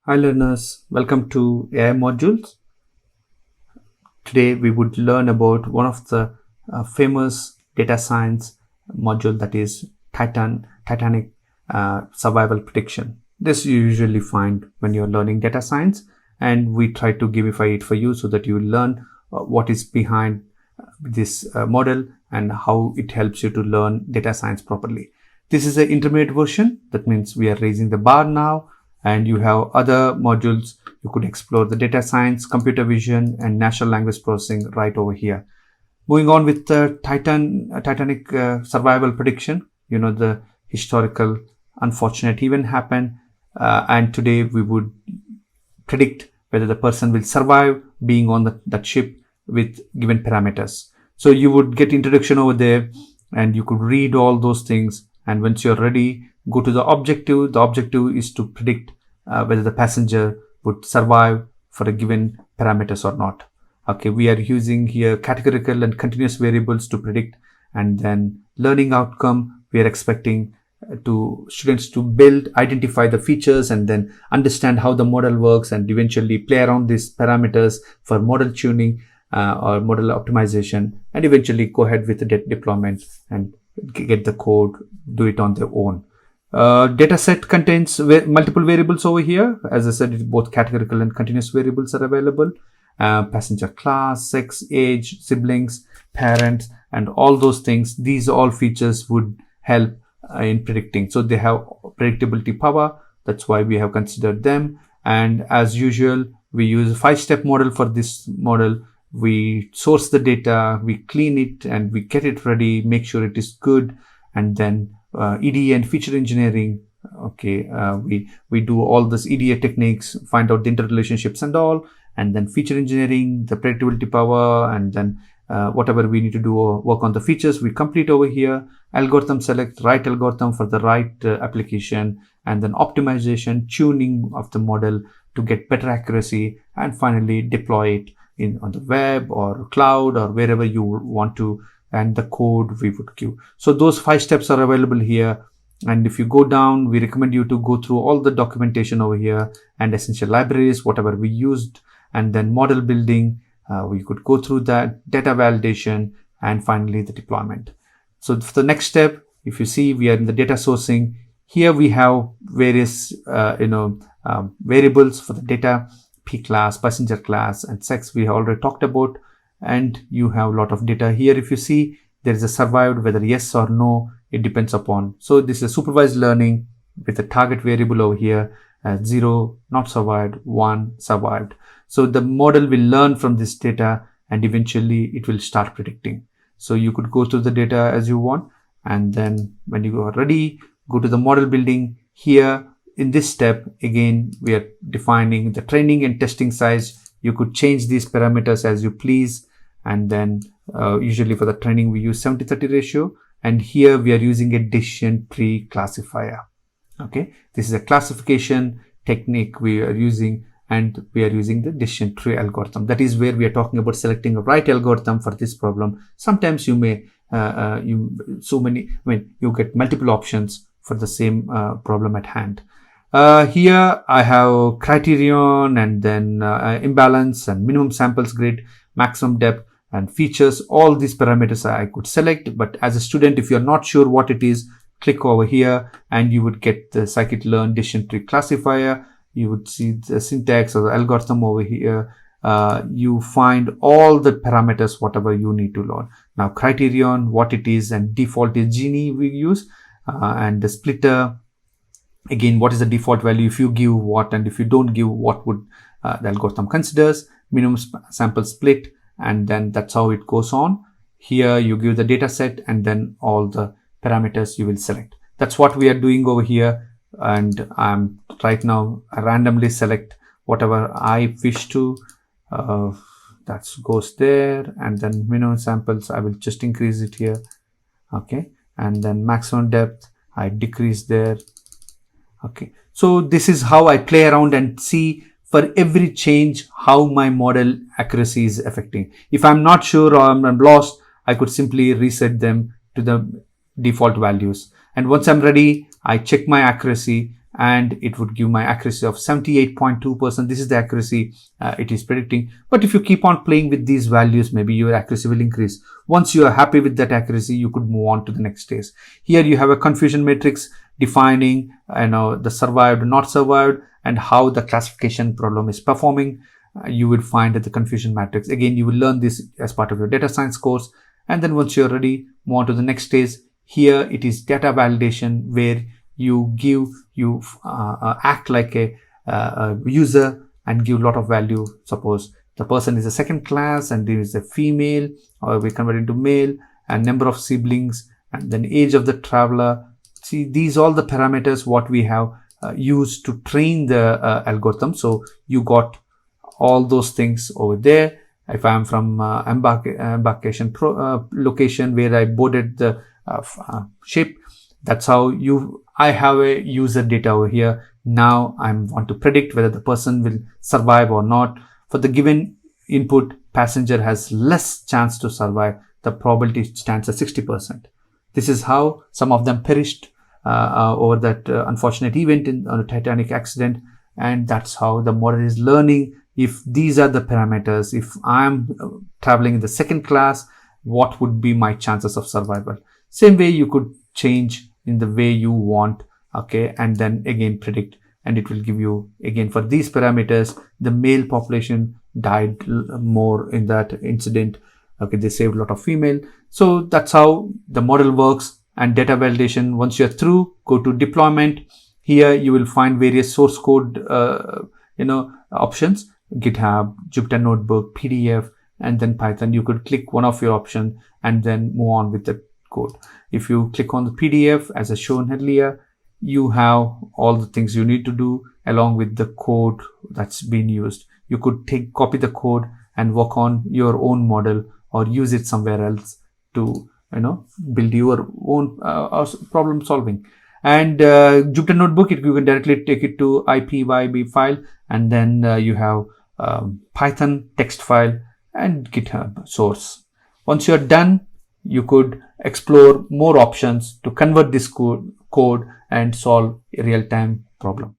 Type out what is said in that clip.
Hi learners, welcome to AI modules. Today we would learn about one of the famous data science module, that is Titanic survival prediction. This you usually find when you're learning data science, and we try to gamify it for you so that you learn what is behind this model and how it helps you to learn data science properly. This is an intermediate version. That means we are raising the bar now, and you have other modules. You could explore the data science, computer vision, and natural language processing right over here. Moving on with the Titanic survival prediction. You know, the historical unfortunate event happened, and today we would predict whether the person will survive being on that ship with given parameters. So you would get introduction over there, and you could read all those things. And once you're ready, go to the objective. The objective is to predict whether the passenger would survive for a given parameters or not. Okay, we are using here categorical and continuous variables to predict, and then learning outcome. We are expecting students to build, identify the features, and then understand how the model works, and eventually play around these parameters for model tuning or model optimization, and eventually go ahead with the deployment and get the code, do it on their own. Data set contains multiple variables over here. As I said, both categorical and continuous variables are available. Passenger class, sex, age, siblings, parents, and all those things. These all features would help in predicting. So they have predictability power. That's why we have considered them. And as usual, we use a 5-step model for this model. We source the data, we clean it, and we get it ready, make sure it is good, and then EDA and feature engineering. Okay, we do all this EDA techniques, find out the interrelationships and all, and then feature engineering, the predictability power, and then whatever we need to do or work on the features, we complete over here. Algorithm select, right algorithm for the right application, and then optimization, tuning of the model to get better accuracy, and finally deploy it on the web or cloud or wherever you want to, and the code we would give. So those 5 steps are available here. And if you go down, we recommend you to go through all the documentation over here and essential libraries, whatever we used, and then model building. We could go through that, data validation, and finally the deployment. So for the next step, if you see, we are in the data sourcing. Here we have various variables for the data. P class, passenger class, and sex we have already talked about, and you have a lot of data here. If you see, there is a survived, whether yes or no, it depends upon. So this is supervised learning with a target variable over here, 0 not survived, 1 survived. So the model will learn from this data, and eventually it will start predicting. So you could go through the data as you want, and then when you are ready, go to the model building. Here in this step, again, we are defining the training and testing size. You could change these parameters as you please. And then usually for the training, we use 70-30 ratio. And here we are using a decision tree classifier. Okay, this is a classification technique we are using, and we are using the decision tree algorithm. That is where we are talking about selecting a right algorithm for this problem. Sometimes you may, you get multiple options for the same problem at hand. Here I have criterion, and then imbalance, and minimum samples grid, maximum depth, and features. All these parameters I could select, but as a student, if you're not sure what it is, click over here and you would get the scikit-learn decision tree classifier. You would see the syntax or the algorithm over here. You find all the parameters, whatever you need to learn. Now criterion, what it is, and default is Gini we use, and the splitter. Again, what is the default value? If you give what, and if you don't give, what would the algorithm considers? Minimum sample split, and then that's how it goes on. Here you give the data set, and then all the parameters you will select. That's what we are doing over here. And I'm right now, I randomly select whatever I wish to. That goes there, and then minimum samples, I will just increase it here. Okay, and then maximum depth, I decrease there. Okay, so this is how I play around and see for every change how my model accuracy is affecting. If I'm not sure or I'm lost, I could simply reset them to the default values. And once I'm ready, I check my accuracy, and it would give my accuracy of 78.2%. This is the accuracy it is predicting. But if you keep on playing with these values, maybe your accuracy will increase. Once you are happy with that accuracy, you could move on to the next stage. Here you have a confusion matrix defining the survived, not survived, and how the classification problem is performing. You would find that the confusion matrix. Again, you will learn this as part of your data science course. And then once you're ready, move on to the next stage. Here it is data validation, where you act like a user and give a lot of value. Suppose the person is a second class and there is a female, or we convert into male, and number of siblings, and then age of the traveler. See, these all the parameters what we have used to train the algorithm. So you got all those things over there. If I am from embarkation location where I boarded the ship, that's how I have a user data over here. Now I want to predict whether the person will survive or not. For the given input, passenger has less chance to survive. The probability stands at 60%. This is how some of them perished over that unfortunate event on the Titanic accident. And that's how the model is learning. If these are the parameters, if I'm traveling in the second class, what would be my chances of survival? Same way you could change in the way you want, okay, and then again predict, and it will give you, again, for these parameters, the male population died more in that incident. Okay, they saved a lot of female. So that's how the model works. And data validation, once you're through, go to deployment. Here you will find various source code options: GitHub, Jupyter Notebook, PDF, and then Python. You could click one of your option and then move on with the code. If you click on the PDF, as I shown earlier, you have all the things you need to do along with the code that's been used. You could copy the code and work on your own model, or use it somewhere else to build your own problem solving. And Jupyter Notebook, you can directly take it to IPYB file, and then you have Python text file and GitHub source. Once you're done, you could explore more options to convert this code and solve a real-time problem.